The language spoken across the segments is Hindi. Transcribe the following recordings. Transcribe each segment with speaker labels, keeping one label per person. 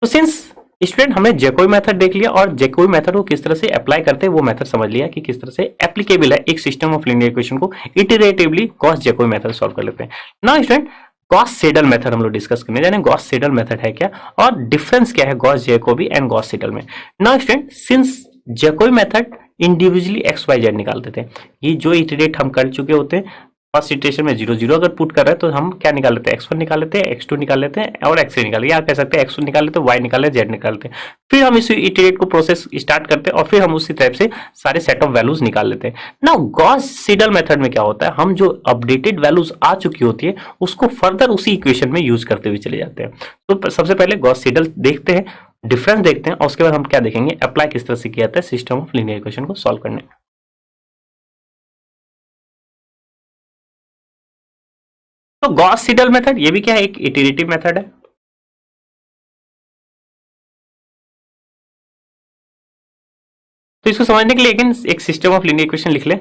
Speaker 1: तो सिंस स्टूडेंट हमने जैकोबी मेथड देख लिया और जैकोबी मेथड को किस तरह से अप्लाई करते हैं वो मेथड समझ लिया कि किस तरह से एप्लीकेबल है एक सिस्टम ऑफ लीनियर इक्वेशन को iteratively Gauss Jacobi method solve कर लेते हैं। Now student Gauss saddle method हम लोग डिस्कस करने जाने गॉस सेडल मेथड है क्या और डिफरेंस क्या है Gauss Jacobi and Gauss Seidel में। Now student since Jacobi method individually X Y Z निकालते थे, ये जो इटरेट हम कर चुके होते हैं फर्स्ट इटरेशन में 0 0 अगर पुट कर रहे हैं तो हम क्या निकाल लेते हैं x1 निकाल लेते हैं, x2 निकाल लेते हैं और x3 निकाल लेते हैं, या कह सकते हैं x1 निकाल लेते हैं, y निकाल लेते हैं, z निकाल लेते हैं। फिर हम इस इटरेट को प्रोसेस स्टार्ट करते हैं और फिर हम उसी टाइप से सारे सेट ऑफ वैल्यूज निकाल लेते हैं। नाउ गॉस सीडल मेथड में क्या होता है, हम जो अपडेटेड वैल्यूज आ चुकी होती है उसको फर्दर उसी इक्वेशन में यूज करते हुए चले जाते हैं। तो सबसे पहले गॉस सीडल देखते हैं, डिफरेंस देखते हैं और उसके बाद हम क्या देखेंगे अप्लाई किस तरह से किया जाता है सिस्टम ऑफ लीनियर इक्वेशन को सॉल्व करने में। तो गॉस सीडल मेथड ये भी क्या है, एक इटरेटिव मेथड है। तो इसको समझने के लिए लेकिन एक सिस्टम ऑफ लीनियर इक्वेशन लिख ले।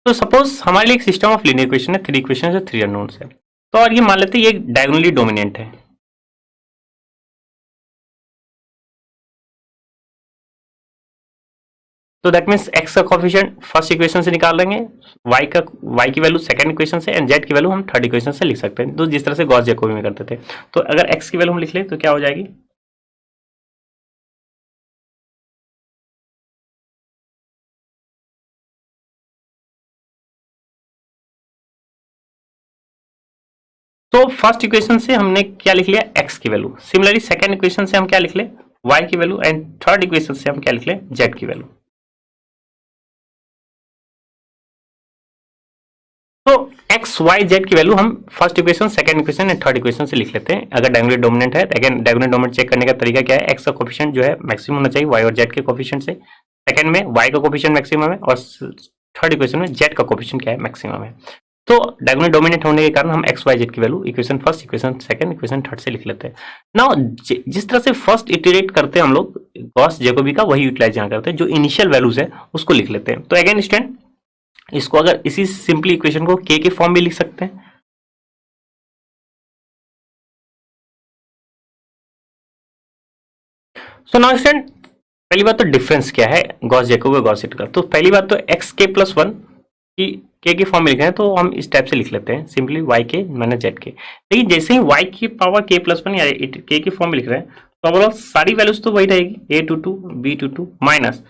Speaker 1: तो सपोज हमारे लिए एक सिस्टम ऑफ लीनियर इक्वेशन है, 3 इक्वेशन है, 3 अननोन्स है। तो और ये मान लेते हैं ये डायगोनली डोमिनेंट है। तो दैट मीन्स एक्स का कोफिशिएंट फर्स्ट इक्वेशन से निकाल लेंगे, वाई की वैल्यू सेकंड इक्वेशन से एंड जेड की वैल्यू हम थर्ड इक्वेशन से लिख सकते हैं, तो जिस तरह से गॉस जैकोबी में करते थे। तो अगर एक्स की वैल्यू हम लिख ले तो क्या हो जाएगी, तो फर्स्ट इक्वेशन से हमने क्या लिख लिया एक्स की वैल्यू, सिमिलरली सेकंड इक्वेशन से हम क्या लिख ले वाई की वैल्यू एंड थर्ड इक्वेशन से हम क्या लिख ले जेड की वैल्यू। तो एक्स वाई जेड की वैल्यू हम first equation second equation and third equation से लिख लेते हैं। अगर डायगोनली डोमिनेंट है अगेन डायगोनली डोमिनेंट चेक करने का तरीका क्या है, एक्स का कोफिशिएंट जो है मैक्सिमम होना चाहिए वाई और जेड के कोफिशिएंट से, सेकंड में वाई का कोफिशिएंट मैक्सिमम है और थर्ड इक्वेशन में जेड का कोफिशिएंट क्या है मैक्सिमम है। तो डायगोनली डोमिनेंट होने के कारण हम एक्स वाई जेड की value equation first equation second equation third से लिख लेते हैं। नाउ जिस तरह से फर्स्ट इटरेट करते हैं हम लोग गॉस जैकोबी का वही यूटिलाइज यहाँ करते हैं, जो इनिशियल वैल्यूज है उसको लिख लेते हैं। तो अगेन स्टूडेंट इसको अगर इसी सिंपली इक्वेशन को के फॉर्म में लिख सकते हैं। सो नाउ स्टूडेंट पहली बात तो डिफरेंस क्या है गॉस जैकोबी और गॉस सीडल का। तो पहली बात तो एक्स के प्लस वन की फॉर्म में लिख रहे हैं तो हम इस टाइप से लिख लेते हैं सिंपली वाई के माइनस जेड के। लेकिन जैसे ही वाई की पावर के प्लस वन या के की फॉर्म में लिख रहे हैं तो ओवरऑल सारी वैल्यूज तो वही रहेगी A two two B two two minus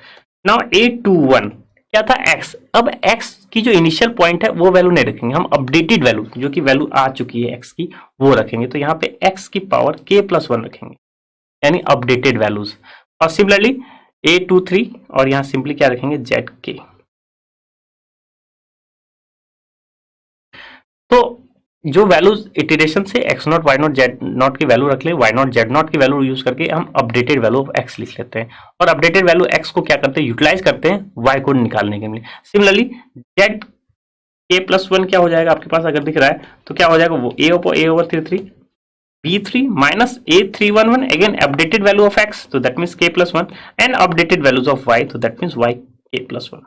Speaker 1: now A two one क्या था एक्स। अब एक्स की जो इनिशियल पॉइंट है वो वैल्यू नहीं रखेंगे, हम अपडेटेड वैल्यू जो कि वैल्यू आ चुकी है एक्स की वो रखेंगे। तो यहाँ पे एक्स की पावर के प्लस वन रखेंगे यानी अपडेटेड वैल्यूज, और सिमिलरली ए टू थ्री और यहाँ सिंपली क्या रखेंगे जेड के। तो जो वैल्यूज इटरेशन से X not Y not Z not की वैल्यू रख ले, वाई नॉट जेड नॉट की वैल्यू यूज करके हम अपडेटेड वैल्यू ऑफ एक्स लिख लेते हैं और अपडेटेड वैल्यू एक्स को क्या करते हैं यूटिलाइज करते हैं वाई को निकालने के लिए। सिमिलरली जेड के प्लस वन क्या हो जाएगा आपके पास अगर दिख रहा है तो क्या हो जाएगा वो a over three three b three minus a three one one again updated value of x तो that means k plus one and updated values of y तो that means y k plus one.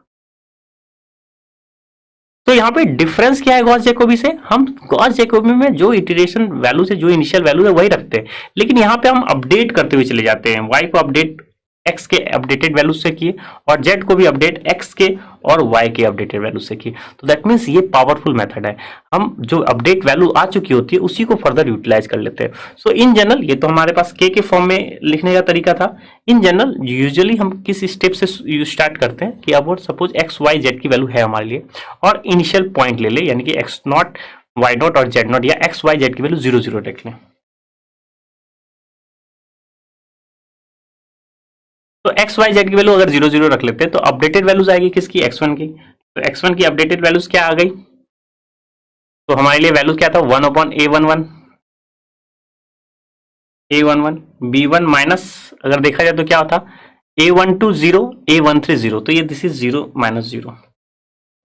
Speaker 1: तो यहाँ पे डिफरेंस क्या है गॉस जैकोबी से, हम गॉस जैकोबी में जो इटरेशन वैल्यू से जो इनिशियल वैल्यू है वही रखते हैं, लेकिन यहाँ पे हम अपडेट करते हुए चले जाते हैं। वाई को अपडेट एक्स के अपडेटेड वैल्यू से किए और जेड को भी अपडेट एक्स के और वाई के अपडेटेड वैल्यू से किए। तो दैट मीन्स ये पावरफुल मेथड है, हम जो अपडेट वैल्यू आ चुकी होती है उसी को फर्दर यूटिलाइज कर लेते हैं। सो इन जनरल ये तो हमारे पास के फॉर्म में लिखने का तरीका था। इन जनरल यूजुअली हम किस स्टेप से स्टार्ट करते हैं कि अब सपोज एक्स वाई जेड की वैल्यू है हमारे लिए और इनिशियल पॉइंट ले ले यानी कि एक्स नॉट वाई नॉट और जेड नॉट या एक्स वाई जेड की वैल्यू 0 0 रख लें। तो एक्स वाई जेड की वैल्यू अगर 0 0 रख लेते हैं तो अपडेटेड वैल्यूज आएगी किसकी x1 की। तो x1 की अपडेटेड वैल्यूज क्या आ गई, तो हमारे लिए वैल्यू क्या था 1 अपॉन a11 b1 माइनस अगर देखा जाए तो क्या होता a12 0 a13 0 तो ये दिस इज 0 माइनस 0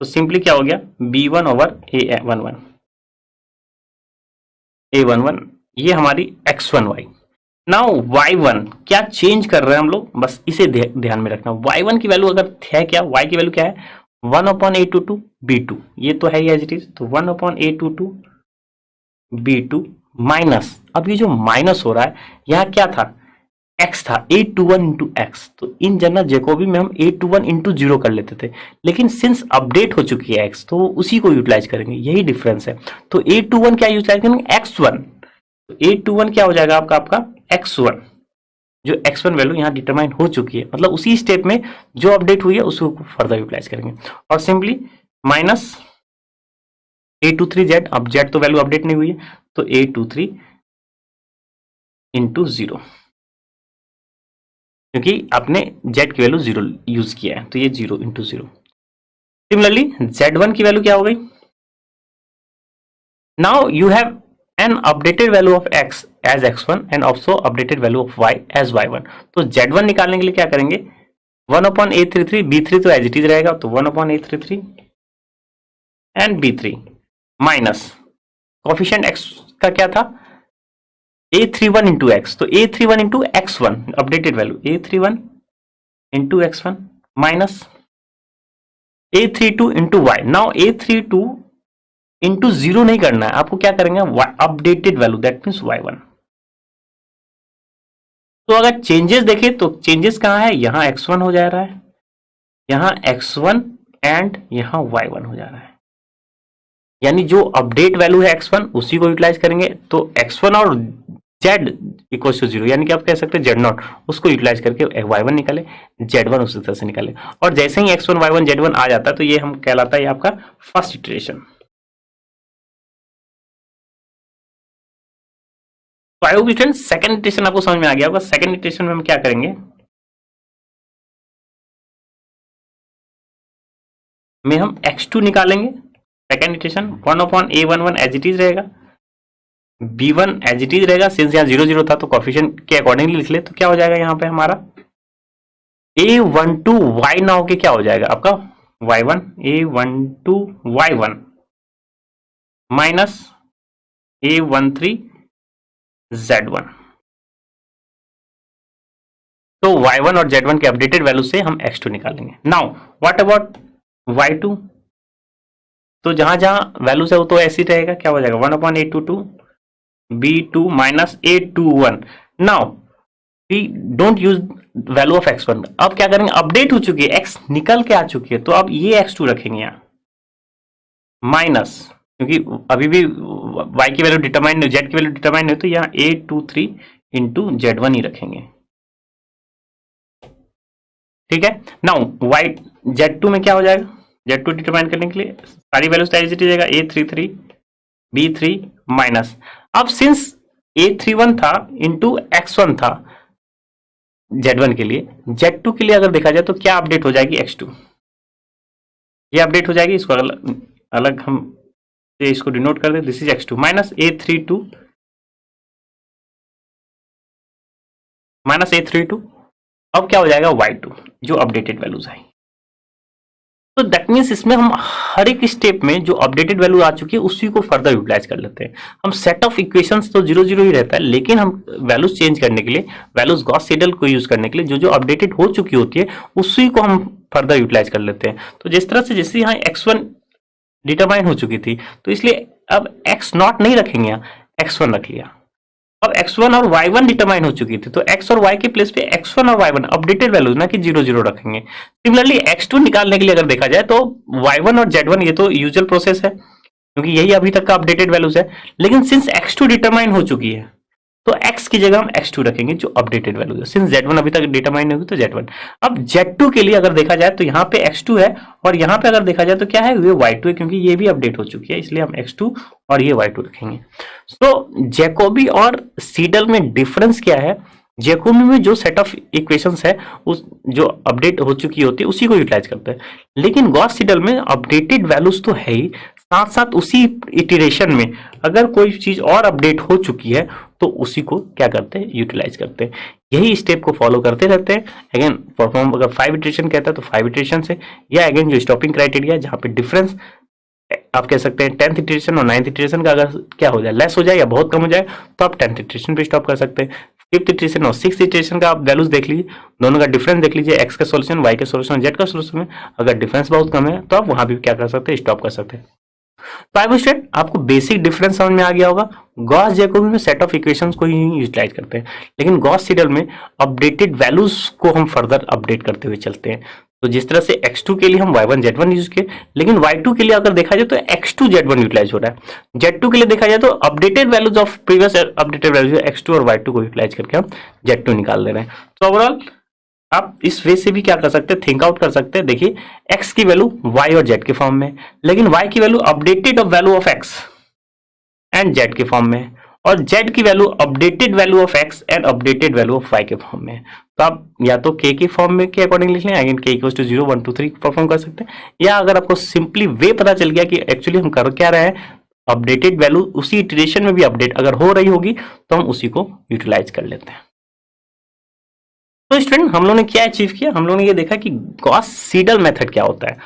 Speaker 1: तो सिंपली क्या हो गया b1 ओवर a11 ये हमारी x1y। नाउ y1 क्या चेंज कर रहे हैं हम लोग, बस इसे ध्यान में रखना। y1 की वैल्यू अगर है क्या, y की वैल्यू क्या है 1 अपॉन a22 b2 ये तो है ही एज इट इज, तो 1 अपॉन a22 B2 माइनस, अब ये जो माइनस हो रहा है यहाँ क्या था, x था, 821 इंटू एक्स। तो इन जनरल जेकोबी में हम 821 इंटू 0 कर लेते थे, लेकिन सिंस अपडेट हो चुकी है x तो उसी को यूटिलाइज करेंगे, यही डिफरेंस है। तो 821 क्या यूटिलाइज करेंगे, x1। तो 821 क्या हो जाएगा आपका x1, जो x1 वैल्यू यहाँ डिटरमाइन हो चुकी है, मतलब उसी स्टेप में जो अपडेट हुई है उसको फर्दर यूटिलाइज करेंगे। और सिंपली माइनस 823z, अब z तो वैल्यू अपडेट नहीं हुई है, तो 823 इंटू 0, क्योंकि आपने z की वैल्यू 0 यूज किया है, तो ये 0 इंटू 0। सिमिलरली z1 की वैल्यू क्या हो गई, now you have an updated value of x as x1 and also updated value of y as y1। तो z1 निकालने के लिए क्या करेंगे, 1/833, b3 तो एज इट इज रहेगा, तो 1/833 and b3 minus coefficient x का क्या था, A31 इंटू एक्स, तो A31 into x1 updated value, A31 into x1 minus A32 into y। Now A32 into 0 नहीं करना है आपको, क्या करेंगे updated value, that means y1। तो अगर चेंजेस देखें तो चेंजेस कहां है, यहां x1 हो जा रहा है, यहां x1 एंड यहां y1 हो जा रहा है, यानी जो अपडेट वैल्यू है x1 उसी को यूटिलाइज करेंगे। तो x1 और z इक्वल टू 0, यानी कि आप कह सकते हैं z0, उसको यूटिलाइज करके y1 निकाले, z1 उसी तरह से निकाले। और जैसे ही x1 y1 z1 आ जाता है तो ये हम कहलाता है आपका फर्स्ट इटरेशन। तो I hope student second iteration आपको समझ में आ गया होगा। सेकंड इटरेशन में हम क्या करेंगे, में हम x2 निकालेंगे, second iteration 1/a11 as it is रहेगा, b1 एज इट इज रहेगा, सिंस यहाँ 0 0 था तो कोफिशिएंट के अकॉर्डिंगली लिख ले, तो क्या हो जाएगा यहाँ पे हमारा a12 y ना होके क्या हो जाएगा आपका y1, a12 y1 minus a13 z1। तो y1 और z1 के अपडेटेड वैल्यू से हम x2 निकालेंगे। नाउ व्हाट अबाउट y2, तो जहां जहां वैल्यूज है वो तो ऐसे ही रहेगा, क्या हो जाएगा 1/822 b2 minus a21। Now we don't use value of x1। अब क्या करेंगे, अपडेट हो चुकी है, x निकल के आ चुकी है, तो अब ये x2 रखेंगे यहाँ माइनस, क्योंकि अभी भी y की वैल्यू डिटरमाइन नहीं, z की वैल्यू डिटरमाइन नहीं, तो यहाँ a23 इंटू z1 ही रखेंगे, ठीक है। नाउ y z2 में क्या हो जाएगा, z2 डिटरमाइन करने के लिए सारी वैल्यूज एज इट इज रहेगा, a33 b3 माइनस, अब सिंस a31 था इंटू x1 था z1 के लिए, z2 के लिए अगर देखा जाए तो क्या अपडेट हो जाएगी, x2 ये अपडेट हो जाएगी। इसको अलग हम इसको डिनोट कर दे, this is x2 minus a32 minus a32, अब क्या हो जाएगा y2 जो अपडेटेड वैल्यूज आई। तो दैट मीन्स इसमें हम हर एक स्टेप में जो अपडेटेड वैल्यू आ चुकी है उसी को फर्दर यूटिलाइज कर लेते हैं। हम सेट ऑफ इक्वेशंस तो 0 0 ही रहता है, लेकिन हम वैल्यूज चेंज करने के लिए, वैल्यूज गॉस सीडल को यूज करने के लिए जो जो अपडेटेड हो चुकी होती है उसी को हम फर्दर यूटिलाइज कर लेते हैं। तो जिस तरह से जैसे यहाँ x1 डिटरमाइन हो चुकी थी, तो इसलिए अब x0 नहीं रखेंगे, यहाँ x1 रख लिया। अब x1 और y1 डिटरमाइन हो चुकी थी, तो x और y के प्लेस पे x1 और y1 अपडेटेड वैल्यूज ना कि 0 0 रखेंगे। सिमिलरली x2 निकालने के लिए अगर देखा जाए तो y1 और z1 ये तो यूजुअल प्रोसेस है, क्योंकि यही अभी तक का अपडेटेड वैल्यूज है, लेकिन सिंस x2 डिटरमाइन हो चुकी है तो x की जगह हम x2 रखेंगे जो अपडेटेड वैल्यू है, सिंस z1 अभी तक डिटरमाइन नहीं हुई तो z1। अब z2 के लिए अगर देखा जाए तो यहाँ पे x2 है, और यहाँ पे अगर देखा जाए तो क्या है, ये y2 है, क्योंकि ये भी अपडेट हो चुकी है, इसलिए हम x2 और ये y2 रखेंगे। तो जैकोबी और सीडल में डिफरेंस क्या है, जैकोबी में जो सेट ऑफ इक्वेशंस है उस जो अपडेट हो चुकी होती है उसी को यूटिलाइज करते हैं, लेकिन गॉस सीडल में अपडेटेड वैल्यूज तो है ही, साथ साथ उसी इटरेशन में अगर कोई चीज और अपडेट हो चुकी है तो उसी को क्या करते हैं, यूटिलाइज करते हैं। यही स्टेप को फॉलो करते रहते हैं। अगेन परफॉर्म अगर 5 इटरेशन कहता है तो 5 इटरेशन से, या अगेन जो स्टॉपिंग क्राइटेरिया है जहां पे डिफरेंस आप कह सकते हैं 10th इटरेशन और 9th इटरेशन का अगर क्या हो जाए, लेस हो जाए या बहुत कम हो जाए, तो आप 10th इटरेशन पे स्टॉप कर सकते हैं। 5th इटरेशन और 6th इटरेशन का आप वैल्यूज देख लीजिए, दोनों का डिफरेंस देख लीजिए, x का सॉल्यूशन, y का सॉल्यूशन, z का सॉल्यूशन में अगर डिफरेंस बहुत कम है तो आप वहां भी क्या कर सकते हैं, स्टॉप कर सकते हैं। तो आई स्टूडेंट आपको बेसिक डिफरेंस समझ में आ गया होगा। गॉस जैकोबी में सेट ऑफ इक्वेशंस को ही यूटिलाइज करते हैं, लेकिन गॉस सीडल में अपडेटेड वैल्यूज को हम फर्दर अपडेट करते हुए चलते हैं। तो जिस तरह से x2 के लिए हम y1 z1 यूज किए, लेकिन y2 के लिए अगर देखा जाए तो x2 z1 यूटिलाइज हो रहा है। z2 के लिए देखा जाए तो updated values of previous updated values x2 और y2 को यूटिलाइज करके हम z2 निकाल दे रहे हैं। तो ओवरऑल आप इस वे से भी क्या कर सकते हैं, थिंक आउट कर सकते हैं। देखिए x की वैल्यू y और z के फॉर्म में, लेकिन y की value updated of value of x and z के फॉर्म में, और z की value updated value of x and updated value of y के फॉर्म में। तो आप या तो k के फॉर्म में के अकॉर्डिंग लिख लें, again k equals to 0 1 2 3 perform कर सकते हैं, या अगर आपको सिंपली वे पता चल गया कि एक्चुअली हम कर क्या रहे हैं, अपडेटेड वैल्यू उसी इटरेशन में भी अपडेट अगर हो रही होगी तो हम उसी को यूटिलाइज कर लेते हैं। तो स्टूडेंट हम लोगों ने क्या अचीव किया, हम लोगों ने ये देखा कि गॉस सीडल मेथड क्या होता है।